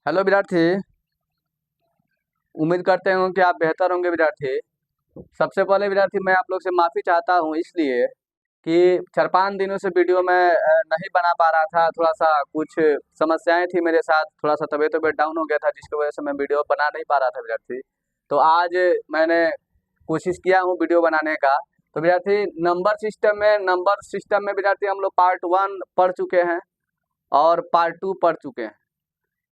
Hello विद्यार्थी। उम्मीद करते हूँ कि आप बेहतर होंगे विद्यार्थी। सबसे पहले विद्यार्थी मैं आप लोग से माफ़ी चाहता हूँ इसलिए कि 4-5 दिनों से वीडियो मैं नहीं बना पा रहा था। थोड़ा सा कुछ समस्याएं थी मेरे साथ, थोड़ा सा तबीयत डाउन हो गया था, जिसकी वजह से मैं वीडियो बना नहीं पा रहा था विद्यार्थी। तो आज मैंने कोशिश किया हूँ वीडियो बनाने का। तो विद्यार्थी नंबर सिस्टम में विद्यार्थी हम लोग पार्ट 1 पढ़ चुके हैं और पार्ट 2 पढ़ चुके हैं।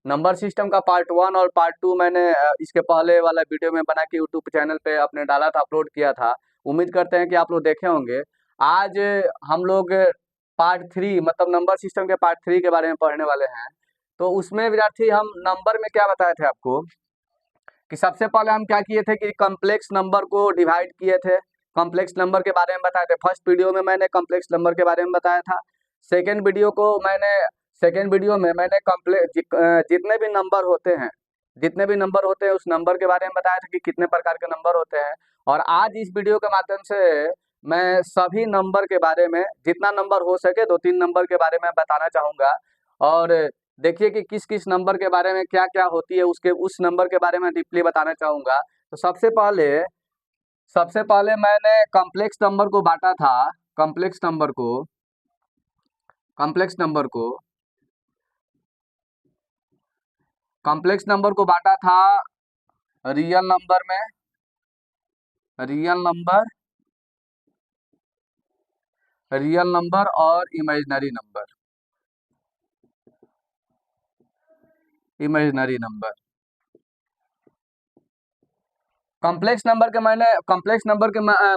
नंबर सिस्टम का पार्ट 1 और पार्ट 2 मैंने इसके पहले वाला वीडियो में बना के यूट्यूब चैनल पे अपने डाला था, अपलोड किया था। उम्मीद करते हैं कि आप लोग देखे होंगे। आज हम लोग पार्ट 3 मतलब नंबर सिस्टम के पार्ट 3 के बारे में पढ़ने वाले हैं। तो उसमें विद्यार्थी हम नंबर में क्या बताए थे आपको कि सबसे पहले हम क्या किए थे कि कॉम्प्लेक्स नंबर को डिवाइड किए थे। कॉम्प्लेक्स नंबर के बारे में बताए थे। फर्स्ट वीडियो में मैंने कॉम्प्लेक्स नंबर के बारे में बताया था। सेकेंड वीडियो में मैंने जितने भी नंबर होते हैं उस नंबर के बारे में बताया था कि कितने प्रकार के नंबर होते हैं। और आज इस वीडियो के माध्यम से मैं सभी नंबर के बारे में, जितना नंबर हो सके 2-3 नंबर के बारे में बताना चाहूँगा। और देखिए कि किस किस नंबर के बारे में क्या क्या होती है, उस नंबर के बारे में डीपली बताना चाहूँगा। तो सबसे पहले मैंने कॉम्प्लेक्स नंबर को बांटा था। कॉम्प्लेक्स नंबर को कॉम्प्लेक्स नंबर को कॉम्प्लेक्स नंबर को बांटा था रियल नंबर में, रियल नंबर रियल नंबर और इमेजिनरी नंबर। कॉम्प्लेक्स नंबर के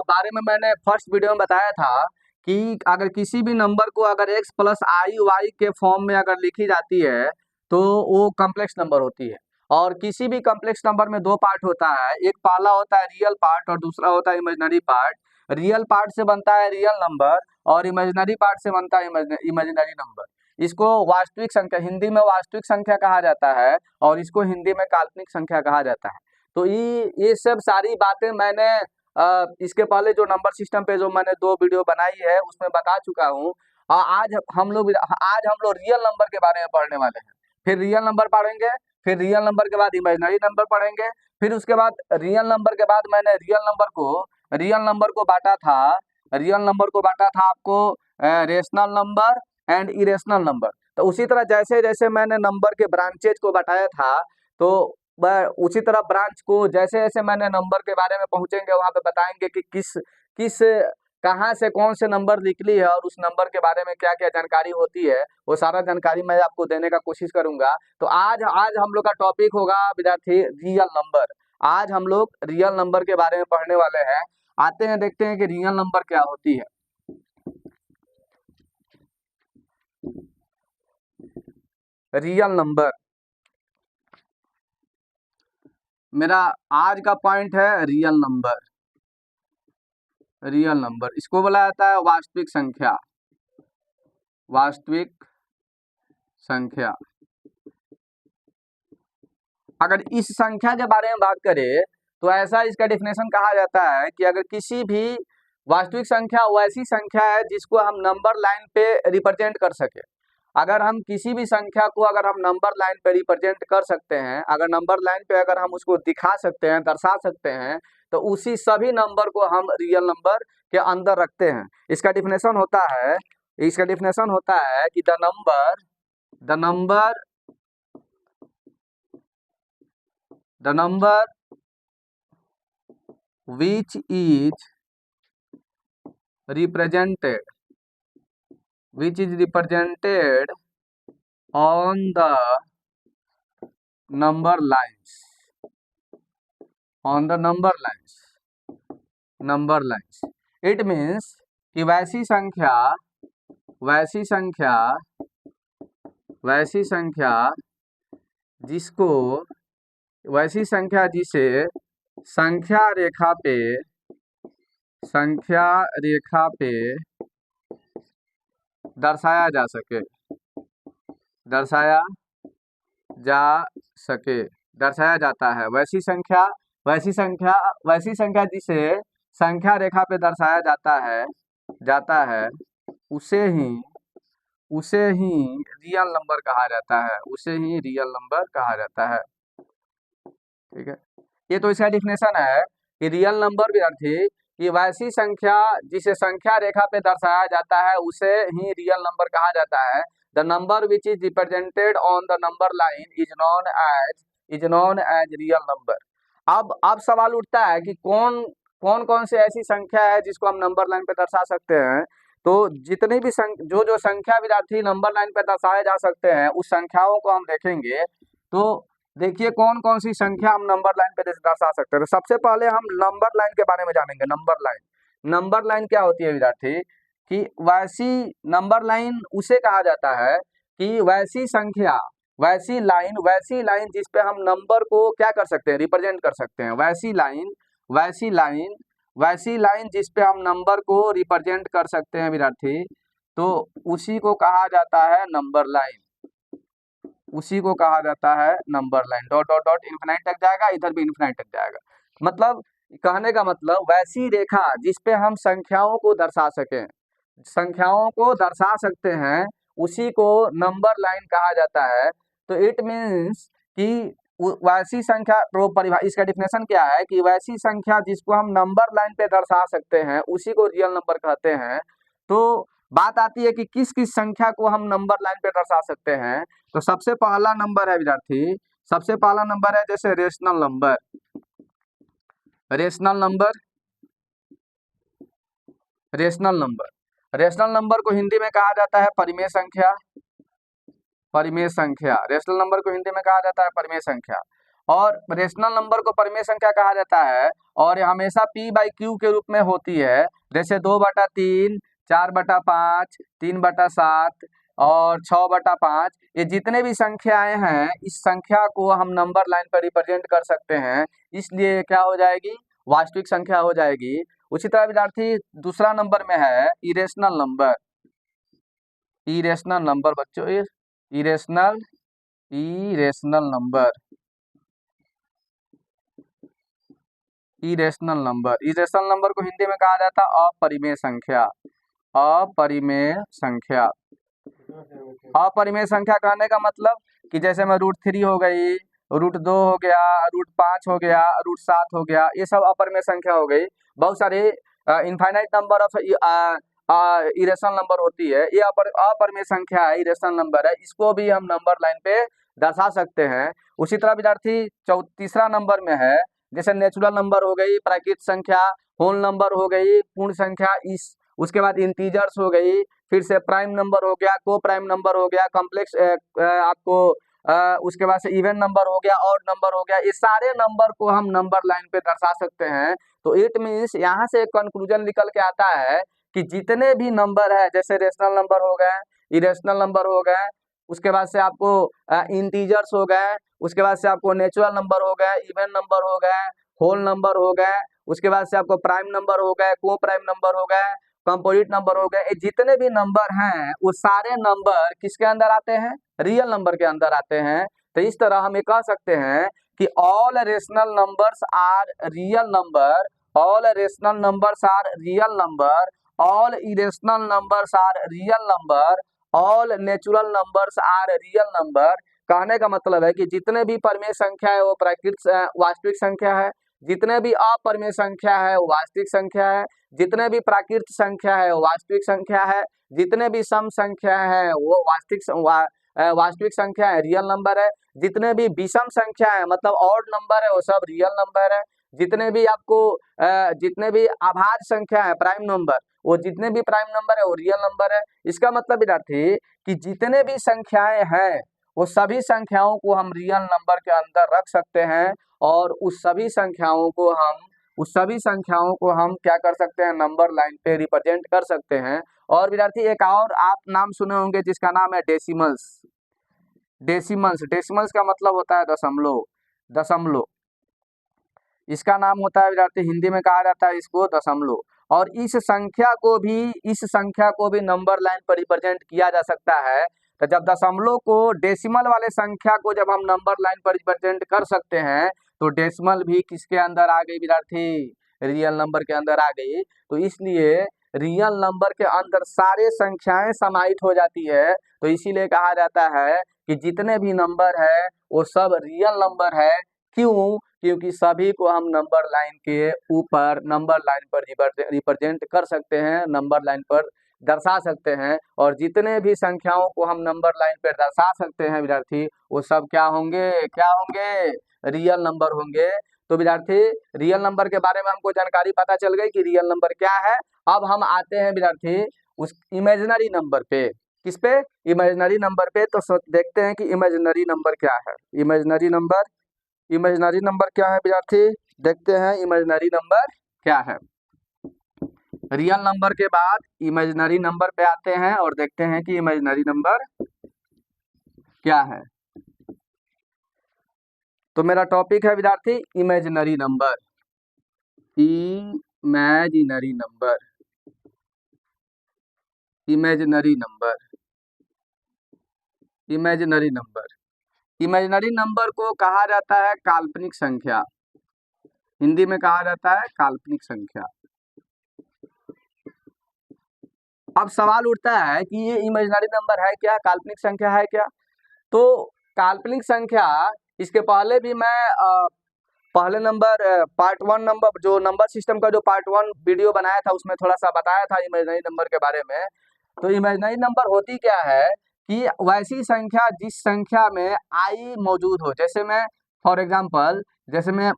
बारे में मैंने फर्स्ट वीडियो में बताया था कि अगर किसी भी नंबर को अगर x प्लस आई वाई के फॉर्म में अगर लिखी जाती है तो वो कॉम्प्लेक्स नंबर होती है। और किसी भी कॉम्प्लेक्स नंबर में दो पार्ट होता है, एक पहला होता है रियल पार्ट और दूसरा होता है इमेजिनरी पार्ट। रियल पार्ट से बनता है रियल नंबर और इमेजिनरी पार्ट से बनता है इमेजिनरी नंबर। इसको वास्तविक संख्या, हिंदी में वास्तविक संख्या कहा जाता है और इसको हिंदी में काल्पनिक संख्या कहा जाता है। तो ये सब सारी बातें मैंने इसके पहले जो नंबर सिस्टम पे जो मैंने 2 वीडियो बनाई है उसमें बता चुका हूँ। आज हम लोग रियल नंबर के बारे में पढ़ने वाले हैं। फिर रियल नंबर पढ़ेंगे, फिर रियल नंबर के बाद इमेजिनरी नंबर पढ़ेंगे, फिर उसके बाद रियल नंबर के बाद मैंने रियल नंबर को बांटा था आपको rational number and irrational number. तो उसी तरह जैसे जैसे मैंने नंबर के ब्रांचेज को बताया था, तो उसी तरह ब्रांच को जैसे जैसे मैंने नंबर के बारे में पहुंचेंगे वहां पे बताएंगे कि किस किस कहाँ से कौन से नंबर निकली है और उस नंबर के बारे में क्या क्या जानकारी होती है, वो सारा जानकारी मैं आपको देने का कोशिश करूंगा। तो आज आज हम लोग का टॉपिक होगा विद्यार्थी रियल नंबर। आज हम लोग रियल नंबर के बारे में पढ़ने वाले हैं। आते हैं, देखते हैं कि रियल नंबर क्या होती है। रियल नंबर, मेरा आज का पॉइंट है रियल नंबर। रियल नंबर इसको बोला जाता है वास्तविक संख्या। वास्तविक संख्या। अगर इस संख्या के बारे में बात करें तो ऐसा इसका डेफिनेशन कहा जाता है कि अगर किसी भी वास्तविक संख्या वैसी संख्या है जिसको हम नंबर लाइन पे रिप्रेजेंट कर सके। अगर हम किसी भी संख्या को अगर हम नंबर लाइन पे रिप्रेजेंट कर सकते हैं, अगर नंबर लाइन पे अगर हम उसको दिखा सकते हैं, दर्शा सकते हैं, तो उसी सभी नंबर को हम रियल नंबर के अंदर रखते हैं। इसका डिफिनेशन होता है कि the number which is represented on the number lines, it means कि वैसी संख्या जिसे संख्या रेखा पे दर्शाया जा सके दर्शाया जाता है। वैसी संख्या जिसे संख्या रेखा पे दर्शाया जाता है उसे ही उसे ही रियल नंबर कहा जाता है, उसे ही रियल नंबर कहा जाता है। ठीक है, ये तो इसका डिफिनेशन है कि रियल नंबर विद्यार्थी कि वैसी संख्या जिसे संख्या रेखा पे दर्शाया जाता है उसे ही रियल नंबर कहा जाता है। The number which is represented on the number line is known as real number. अब सवाल उठता है कि कौन कौन कौन से ऐसी संख्या है जिसको हम नंबर लाइन पे दर्शा सकते हैं। तो जितनी भी जो संख्या विद्यार्थी नंबर लाइन पे दर्शाए जा सकते हैं उस संख्याओं को हम देखेंगे। तो देखिए कौन कौन सी संख्या हम नंबर लाइन पे दर्शा सकते हैं। तो सबसे पहले हम नंबर लाइन के बारे में जानेंगे। नंबर लाइन क्या होती है विद्यार्थी कि वैसी नंबर लाइन उसे कहा जाता है कि वैसी संख्या वैसी लाइन जिस पे हम नंबर को क्या कर सकते हैं, रिप्रेजेंट कर सकते हैं। वैसी लाइन जिस पे हम नंबर को रिप्रेजेंट कर सकते हैं विद्यार्थी, तो उसी को कहा जाता है नंबर लाइन, उसी को कहा जाता है number line. Dot dot dot infinite तक जाएगा, इधर भी इन्फिनाइट तक जाएगा। मतलब कहने का मतलब वैसी रेखा जिस पे हम संख्याओं को दर्शा सकें, संख्याओं को दर्शा सकते हैं, उसी को नंबर लाइन कहा जाता है। तो इट मीन्स कि वैसी संख्या, तो इसका डिफिनेशन क्या है कि वैसी संख्या जिसको हम नंबर लाइन पे दर्शा सकते हैं उसी को रियल नंबर कहते हैं। तो बात आती है कि किस किस संख्या को हम नंबर लाइन पे दर्शा सकते हैं। तो सबसे पहला नंबर है विद्यार्थी, सबसे पहला नंबर है जैसे रेशनल नंबर। रेशनल नंबर को हिंदी में कहा जाता है परिमेय संख्या। रेशनल नंबर को हिंदी में कहा जाता है परिमेय संख्या। और रेशनल नंबर को परिमेय संख्या कहा जाता है और ये हमेशा p/q के रूप में होती है। जैसे 2/3, 4/5, 3/7 और 6/5, ये जितने भी संख्याएं हैं इस संख्या को हम नंबर लाइन पर रिप्रेजेंट कर सकते हैं, इसलिए क्या हो जाएगी, वास्तविक संख्या हो जाएगी। उसी तरह विद्यार्थी दूसरा नंबर में है इरेशनल नंबर। बच्चों, इरेशनल नंबर। इरेशनल नंबर को हिंदी में कहा जाता है अपरिमेय संख्या। अपरिमेय संख्या कहने का मतलब कि जैसे में √3 हो गई, √2 हो गया, √5 हो गया, √7 हो गया, ये सब अपरिमेय संख्या हो गई। बहुत सारे infinite number of irrational number होती है, ये अपरिमेय संख्या है, इरेशनल नंबर है, इसको भी हम नंबर लाइन पे दर्शा सकते हैं। उसी तरह विद्यार्थी तीसरा नंबर में है जैसे नेचुरल नंबर हो गई, प्राकृतिक संख्या, होल नंबर हो गई, पूर्ण संख्या, इस उसके बाद इंटीजर्स हो गई, फिर से प्राइम नंबर हो गया, को प्राइम नंबर हो गया, कॉम्प्लेक्स आपको उसके बाद से इवन नंबर हो गया, ऑड नंबर हो गया, ये सारे नंबर को हम नंबर लाइन पे दर्शा सकते हैं। तो इट मीन्स यहाँ से एक कंक्लूजन निकल के आता है कि जितने भी नंबर है जैसे रेशनल नंबर हो गए, इरेशनल नंबर हो गए, उसके बाद से आपको इंटीजर्स हो गए, उसके बाद से आपको नेचुरल नंबर हो गए, इवन नंबर हो गए, होल नंबर हो गए, उसके बाद से आपको प्राइम नंबर हो गए, को प्राइम नंबर हो गए, कंपोजिट नंबर हो गए, जितने भी नंबर हैं वो सारे नंबर किसके अंदर आते हैं, रियल नंबर के अंदर आते हैं। तो इस तरह हम ये कह सकते हैं कि all rational numbers are real number, all rational numbers are real number, all irrational numbers are real number, all natural numbers are real number. कहने का मतलब है कि जितने भी परिमेय संख्या है वो प्राकृतिक वास्तविक संख्या है, जितने भी अपरिमेय संख्या है वो वास्तविक संख्या है, जितने भी प्राकृतिक संख्या है वो वास्तविक संख्या है, जितने भी सम संख्या है वो वास्तविक संख्या है, रियल नंबर है, जितने भी विषम संख्या है मतलब ऑड नंबर है वो सब रियल नंबर है, जितने भी अभाज्य संख्या है प्राइम नंबर, वो जितने भी प्राइम नंबर है वो रियल नंबर है। इसका मतलब विद्यार्थी कि जितने भी संख्याएं हैं वो सभी संख्याओं को हम रियल नंबर के अंदर रख सकते हैं और उस सभी संख्याओं को हम क्या कर सकते हैं, नंबर लाइन पे रिप्रेजेंट कर सकते हैं। और विद्यार्थी एक और आप नाम सुने होंगे जिसका नाम है डेसिमल्स का मतलब होता है दशमलव। इसका नाम होता है विद्यार्थी, हिंदी में कहा जाता है इसको दशमलव। और इस संख्या को भी नंबर लाइन पर रिप्रेजेंट किया जा सकता है। तो जब दशमलव को, डेसिमल वाले संख्या को जब हम नंबर लाइन पर रिप्रेजेंट कर सकते हैं तो डेसिमल भी किसके अंदर आ गई विद्यार्थी, रियल नंबर के अंदर आ गई। तो इसलिए रियल नंबर के अंदर सारे संख्याएं समाहित हो जाती है, तो इसीलिए कहा जाता है कि जितने भी नंबर है वो सब रियल नंबर है। क्यों? क्योंकि सभी को हम नंबर लाइन के ऊपर, नंबर लाइन पर रिप्रेजेंट कर सकते हैं, नंबर लाइन पर दर्शा सकते हैं, और जितने भी संख्याओं को हम नंबर लाइन पर दर्शा सकते हैं विद्यार्थी, वो सब क्या होंगे, क्या होंगे, रियल नंबर होंगे। तो विद्यार्थी रियल नंबर के बारे में हमको जानकारी पता चल गई कि रियल नंबर क्या है। अब हम आते हैं विद्यार्थी उस इमेजिनरी नंबर पे। किस पे? इमेजिनरी नंबर पे। तो देखते हैं कि इमेजिनरी नंबर क्या है। इमेजिनरी नंबर, इमेजिनरी नंबर क्या है विद्यार्थी? देखते हैं इमेजिनरी नंबर क्या है। रियल नंबर के बाद इमेजिनरी नंबर पे आते हैं और देखते हैं कि इमेजिनरी नंबर क्या है। तो मेरा टॉपिक है विद्यार्थी imaginary number. Imaginary number, imaginary number, imaginary number. Imaginary number को कहा जाता है काल्पनिक संख्या। हिंदी में कहा जाता है काल्पनिक संख्या। अब सवाल उठता है कि ये इमेजिनरी नंबर है क्या, काल्पनिक संख्या है क्या? तो काल्पनिक संख्या, इसके पहले भी मैं पहले नंबर पार्ट 1 नंबर जो नंबर सिस्टम का जो पार्ट 1 वीडियो बनाया था उसमें थोड़ा सा बताया था इमेजिनरी नंबर के बारे में। तो इमेजिनरी नंबर होती क्या है कि वैसी संख्या जिस संख्या में आई मौजूद हो। जैसे मैं फॉर एग्जांपल, जैसे मैं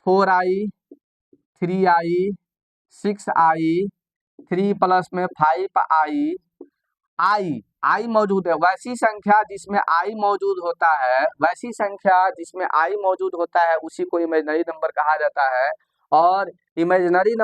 4i, 3i, 6i, 3 प्लस में 5i, आई मौजूद है, वैसी संख्या जिसमें आई मौजूद होता है, वैसी संख्या जिसमें आई मौजूद होता है उसी को इमेजिनरी नंबर कहा जाता है। और इमेजिनरी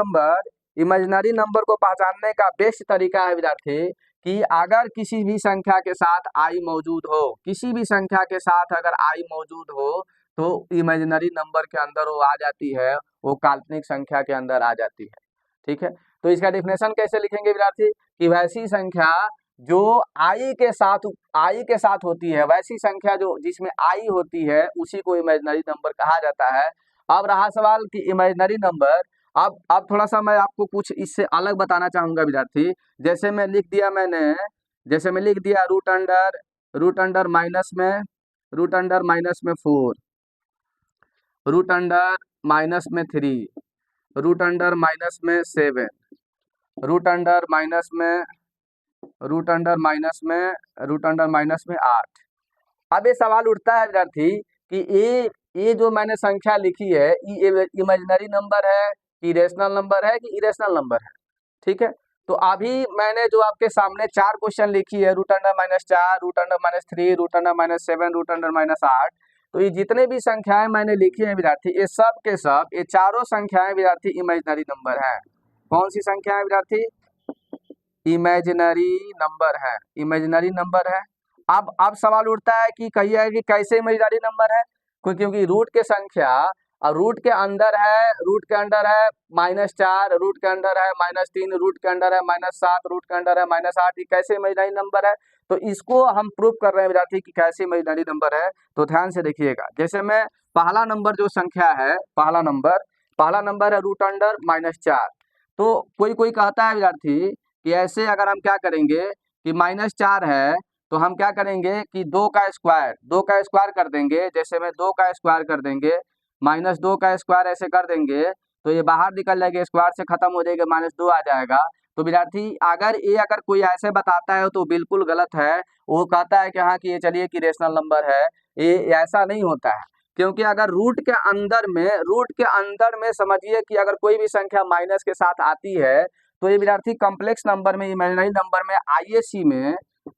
नंबर को पहचानने का बेस्ट तरीका है विद्यार्थी कि अगर किसी भी संख्या के साथ आई मौजूद हो, किसी भी संख्या के साथ अगर आई मौजूद हो तो इमेजिनरी नंबर के अंदर वो आ जाती है, वो काल्पनिक संख्या के अंदर आ जाती है। ठीक है, तो इसका डेफिनेशन कैसे लिखेंगे विद्यार्थी कि वैसी संख्या जो आई के साथ होती है, वैसी संख्या जो जिसमें आई होती है उसी को इमेजिनरी नंबर कहा जाता है। अब रहा सवाल कि इमेजिनरी नंबर, अब थोड़ा सा मैं आपको कुछ इससे अलग बताना चाहूंगा विद्यार्थी। जैसे मैं लिख दिया रूट अंडर माइनस में 4, रूट अंडर माइनस में 3, रूट अंडर माइनस में 7, रूट अंडर माइनस में 8। अब ये सवाल उठता है विद्यार्थी कि ये जो मैंने संख्या लिखी है ये इमेजिनरी नंबर है कि रेशनल नंबर है कि इरेशनल नंबर है। ठीक है, तो अभी मैंने जो आपके सामने 4 क्वेश्चन लिखी है, root under -4, root under -3, root under -7, root under -8, तो ये जितने भी संख्याएं मैंने लिखी है विद्यार्थी, ये सब के सब, ये चारों संख्याएं विद्यार्थी इमेजिनरी नंबर है। कौन सी संख्या है विद्यार्थी? इमेजिनरी नंबर है, इमेजिनरी नंबर है। अब सवाल उठता है कि कहिए कि कैसे इमेजिनरी नंबर है, क्योंकि रूट के संख्या और रूट के अंदर है -4, रूट के अंदर है -3, रूट के अंदर है -7, रूट के अंदर है -8, ये कैसे इमेजिनरी नंबर है? तो इसको हम प्रूव कर रहे हैं विद्यार्थी कि कैसे इमेजिनरी नंबर है। तो ध्यान से देखिएगा, जैसे मैं पहला नंबर जो संख्या है, पहला नंबर है रूट अंडर -4। तो कोई कहता है विद्यार्थी कि ऐसे अगर हम क्या करेंगे कि -4 है तो हम क्या करेंगे कि 2 का स्क्वायर कर देंगे। जैसे में 2 का स्क्वायर कर देंगे, -2 का स्क्वायर ऐसे कर देंगे तो ये बाहर निकल जाएगा, स्क्वायर से खत्म हो जाएगा, -2 आ जाएगा। तो विद्यार्थी अगर कोई ऐसे बताता है तो बिल्कुल गलत है। वो कहता है कि हाँ कि ये चलिए कि रेशनल नंबर है, ये ऐसा नहीं होता है। क्योंकि अगर रूट के अंदर में समझिए कि अगर कोई भी संख्या माइनस के साथ आती है तो ये विद्यार्थी कॉम्प्लेक्स नंबर में, इमेजिनरी नंबर में,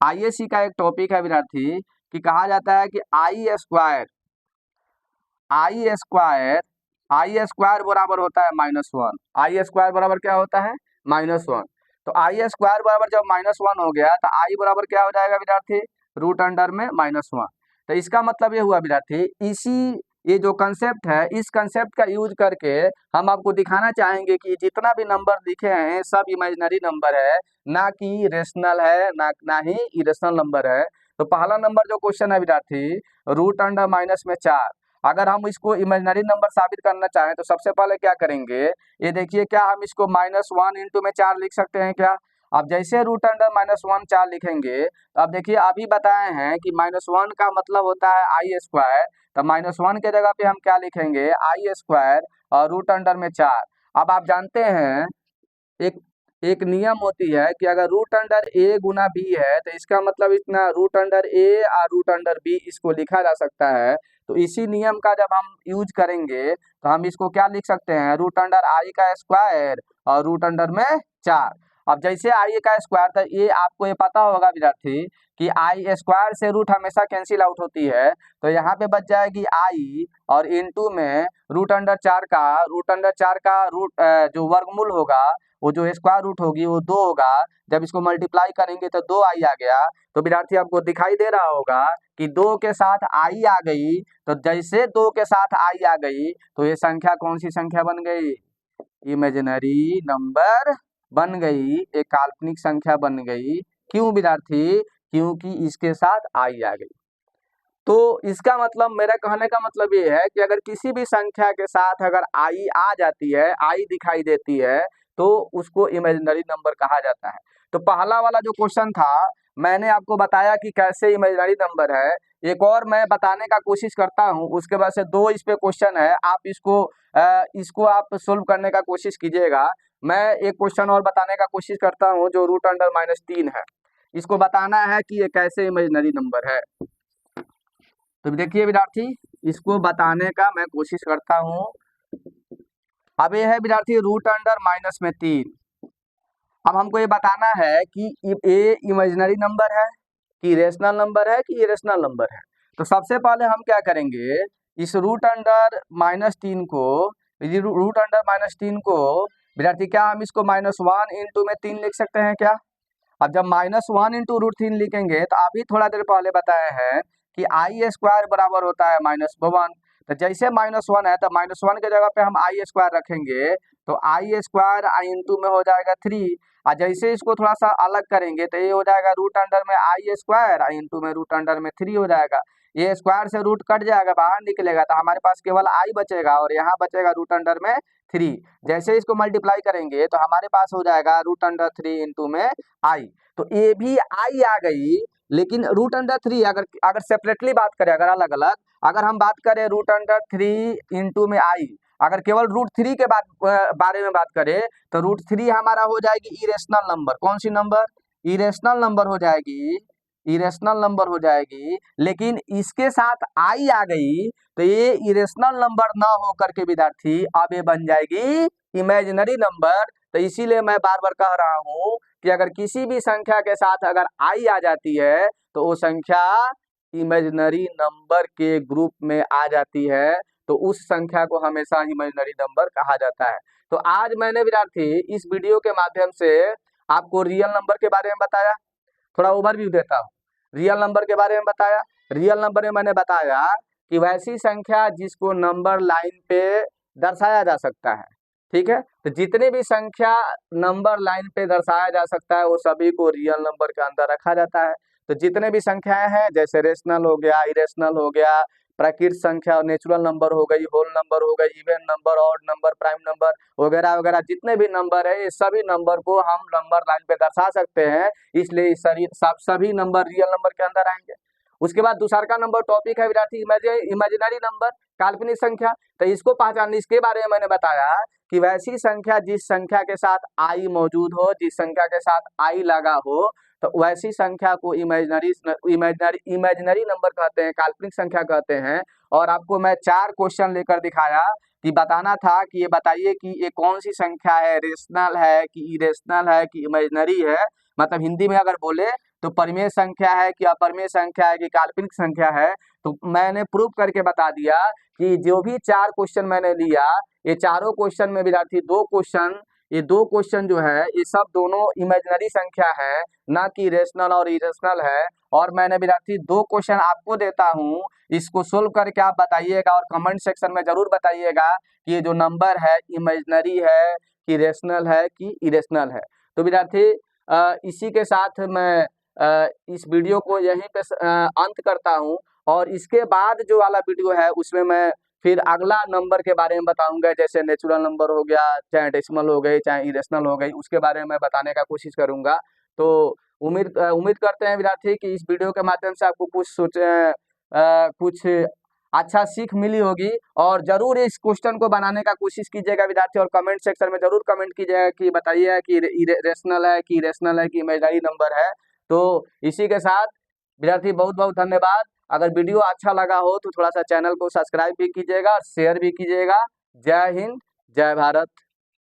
आईएससी का एक टॉपिक है विद्यार्थी कि कहा जाता है कि आई स्क्वायर बराबर होता है -1। आई स्क्वायर बराबर क्या होता है? -1। तो आई स्क्वायर बराबर जब -1 हो गया तो आई बराबर क्या हो जाएगा विद्यार्थी? रूट अंडर में -1। तो इसका मतलब ये हुआ विद्यार्थी, ये जो कंसेप्ट है, इस कंसेप्ट का यूज करके हम आपको दिखाना चाहेंगे कि जितना भी नंबर लिखे हैं सब इमेजिनरी नंबर है, ना कि रेशनल है, ना ही इरेशनल नंबर है। तो पहला नंबर जो क्वेश्चन है विद्यार्थी, रूट अंडर -4। अगर हम इसको इमेजिनरी नंबर साबित करना चाहें तो सबसे पहले क्या करेंगे, ये देखिए क्या हम इसको -1 इंटू में 4 लिख सकते हैं क्या। अब जैसे रूट अंडर -1 4 लिखेंगे तो अब देखिए अभी बताए हैं कि -1 का मतलब होता है आई स्क्वायर, तो -1 के जगह पे हम क्या लिखेंगे आई स्क्वायर और रूट अंडर में 4। अब आप जानते हैं एक एक नियम होती है कि अगर रूट अंडर ए गुना बी है तो इसका मतलब इतना रूट अंडर ए और रूट अंडर बी इसको लिखा जा सकता है। तो इसी नियम का जब हम यूज करेंगे तो हम इसको क्या लिख सकते हैं, रूट अंडर आई का स्क्वायर और रूट अंडर में 4। अब जैसे आई का स्क्वायर था, ये आपको ये पता होगा विद्यार्थी कि आई स्क्वायर से रूट हमेशा कैंसिल आउट होती है, तो यहाँ पे बच जाएगी आई और इनटू में रूट अंडर 4 का रूट जो वर्गमूल होगा वो जो स्क्वायर रूट होगी वो 2 होगा। जब इसको मल्टीप्लाई करेंगे तो 2 आई आ गया। तो विद्यार्थी आपको दिखाई दे रहा होगा कि 2 के साथ आई आ गई, तो जैसे 2 के साथ आई आ गई तो ये संख्या कौन सी संख्या बन गई, इमेजिनरी नंबर बन गई, एक काल्पनिक संख्या बन गई। क्यों विद्यार्थी, क्योंकि इसके साथ आई आ गई। तो इसका मतलब, मेरा कहने का मतलब ये है कि अगर किसी भी संख्या के साथ अगर आई आ जाती है, आई दिखाई देती है, तो उसको इमेजिनरी नंबर कहा जाता है। तो पहला वाला जो क्वेश्चन था मैंने आपको बताया कि कैसे इमेजिनरी नंबर है। एक और मैं बताने का कोशिश करता हूं, उसके बाद से 2 इस पे क्वेश्चन है, आप इसको आप सोल्व करने का कोशिश कीजिएगा। मैं एक क्वेश्चन और बताने का कोशिश करता हूं जो रूट अंडर -3 है। इसको बताना है कि ये कैसे इमेजिनरी नंबर है। तो देखिए विद्यार्थी, इसको बताने का मैं कोशिश करता हूं। अब ये है विद्यार्थी रूट अंडर -3। अब हमको ये बताना है कि ये इमेजिनरी नंबर है कि रेशनल नंबर है कि इरेशनल नंबर है। तो सबसे पहले हम क्या करेंगे, इस रूट अंडर -3 को विद्यार्थी क्या हम इसको -1 इंटू में 3 लिख सकते हैं क्या। अब जब -1 इंटू √3 लिखेंगे तो अभी थोड़ा देर पहले बताए हैं कि आई स्क्वायर बराबर होता है -1। तो जैसे -1 है तो -1 के जगह पे हम आई स्क्वायर रखेंगे, तो आई स्क्वायर आई इंटू में हो जाएगा 3। और जैसे इसको थोड़ा सा अलग करेंगे तो ये हो जाएगा रूट अंडर में आई स्क्वायर आई इंटू में रूट अंडर में 3 हो जाएगा। ये स्क्वायर से रूट कट जाएगा, बाहर निकलेगा, तो हमारे पास केवल आई बचेगा और यहाँ बचेगा रूट अंडर में 3। जैसे इसको मल्टीप्लाई करेंगे तो हमारे पास हो जाएगा रूट अंडर 3 इंटू में आई। तो ये भी आई आ गई, लेकिन रूट अंडर 3 अगर सेपरेटली बात करें, अगर अलग अलग अगर हम बात करें रूट अंडर 3 इंटू में आई, अगर केवल √3 के बारे में बात करें तो √3 हमारा हो जाएगी इरेशनल नंबर। कौन सी नंबर, इरेशनल नंबर हो जाएगी, इरेशनल नंबर हो जाएगी। लेकिन इसके साथ आई आ गई तो ये इरेशनल नंबर ना हो करके विद्यार्थी अब ये बन जाएगी इमेजिनरी नंबर। तो इसीलिए मैं बार बार कह रहा हूं कि अगर किसी भी संख्या के साथ अगर आई आ जाती है तो वो संख्या इमेजिनरी नंबर के ग्रुप में आ जाती है, तो उस संख्या को हमेशा इमेजिनरी नंबर कहा जाता है। तो आज मैंने विद्यार्थी इस वीडियो के माध्यम से आपको रियल नंबर के बारे में बताया, थोड़ा ओवरव्यू देता हूँ। रियल नंबर के बारे में बताया, रियल नंबर में मैंने बताया कि वैसी संख्या जिसको नंबर लाइन पे दर्शाया जा सकता है। ठीक है, तो जितने भी संख्या नंबर लाइन पे दर्शाया जा सकता है वो सभी को रियल नंबर के अंदर रखा जाता है। तो जितने भी संख्याएं हैं, जैसे रेशनल हो गया, इरेशनल हो गया, प्राकृतिक संख्या, नेचुरल नंबर हो गई, होल नंबर हो गई, even number, odd number, prime number वगैरह वगैरह, जितने भी नंबर है ये सभी नंबर को हम नंबर लाइन पे दर्शा सकते हैं। इसलिए सभी नंबर रियल नंबर के अंदर आएंगे। उसके बाद दूसरा का नंबर टॉपिक है विद्यार्थी इमेजिनरी नंबर, काल्पनिक संख्या। तो इसको पहचानने, इसके बारे में मैंने बताया कि वैसी संख्या जिस संख्या के साथ आई मौजूद हो, जिस संख्या के साथ आई लगा हो, तो वैसी संख्या को इमेजिनरी नंबर कहते हैं, काल्पनिक संख्या कहते हैं। और आपको मैं 4 क्वेश्चन लेकर दिखाया कि बताना था कि ये बताइए कि ये कौन सी संख्या है, रेशनल है कि इरेशनल है कि इमेजिनरी है। मतलब हिंदी में अगर बोले तो परिमेय संख्या है कि अपरिमेय संख्या है कि काल्पनिक संख्या है। तो मैंने प्रूव करके बता दिया कि जो भी 4 क्वेश्चन मैंने लिया, ये चारों क्वेश्चन में विद्यार्थी 2 क्वेश्चन जो है ये सब दोनों इमेजिनरी संख्या है, ना कि रेशनल और इरेशनल है। और मैंने विद्यार्थी 2 क्वेश्चन आपको देता हूँ, इसको सोल्व करके आप बताइएगा और कमेंट सेक्शन में जरूर बताइएगा कि ये जो नंबर है इमेजिनरी है कि रेशनल है कि इरेशनल है। तो विद्यार्थी इसी के साथ मैं इस वीडियो को यहीं पे अंत करता हूँ। और इसके बाद जो वाला वीडियो है उसमें मैं फिर अगला नंबर के बारे में बताऊंगा, जैसे नेचुरल नंबर हो गया, चाहे डेसिमल हो गई, चाहे इरेशनल हो गई, उसके बारे में मैं बताने का कोशिश करूंगा। तो उम्मीद करते हैं विद्यार्थी कि इस वीडियो के माध्यम से आपको कुछ अच्छा सीख मिली होगी, और जरूर इस क्वेश्चन को बनाने का कोशिश कीजिएगा विद्यार्थी, और कमेंट सेक्शन में जरूर कमेंट कीजिएगा कि बताइए कि रेशनल है कि इरेशनल है कि इमेजिनरी नंबर है। तो इसी के साथ विद्यार्थी बहुत बहुत धन्यवाद। अगर वीडियो अच्छा लगा हो तो थोड़ा सा चैनल को सब्सक्राइब भी कीजिएगा, शेयर भी कीजिएगा। जय हिंद, जय भारत।